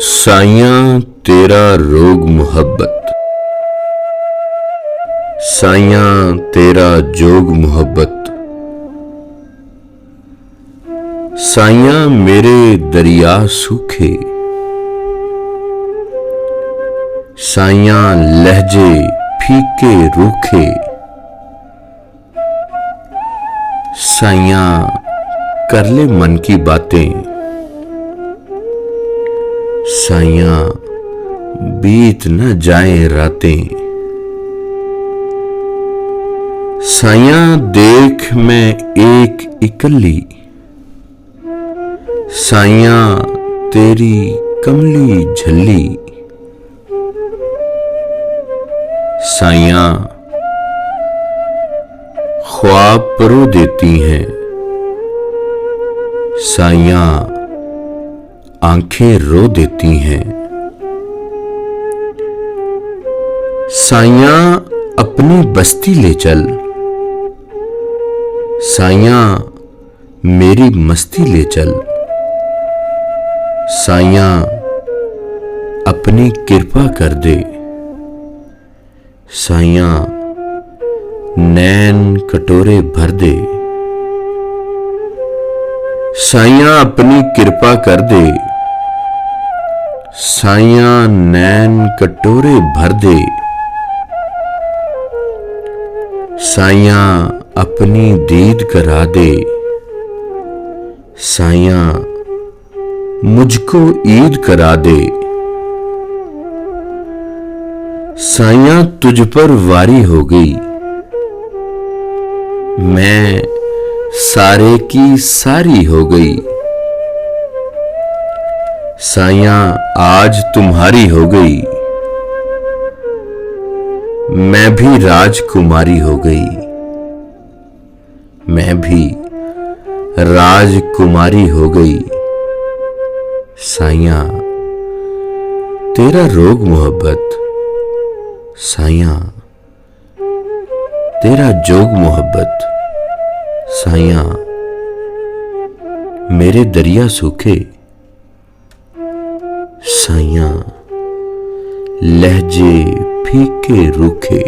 साइयां तेरा रोग मोहब्बत, साइयां तेरा जोग मोहब्बत। साइयां मेरे दरिया सूखे, साइयां लहजे फीके रूखे। साइयां कर ले मन की बातें, साइयां बीत न जाए रातें। साइयां देख मैं एक इकल्ली, साइयां तेरी कमली झल्ली। साइयां ख्वाब परो देती हैं, साइयां आंखें रो देती हैं। साइयां अपनी बस्ती ले चल, साइयां मेरी मस्ती ले चल। साइयां अपनी कृपा कर दे, साइयां नैन कटोरे भर दे। साइयां अपनी कृपा कर दे, साइयां नैन कटोरे भर दे। साइयां अपनी दीद करा दे, साइयां मुझको ईद करा दे। साइयां तुझ पर वारी हो गई, मैं सारे की सारी हो गई। साइयां आज तुम्हारी हो गई, मैं भी राजकुमारी हो गई। मैं भी राजकुमारी हो गई। साइयां तेरा रोग मोहब्बत, साइयां तेरा जोग मोहब्बत। साइयां मेरे दरिया सूखे, साइयां लहजे फीके रूखे।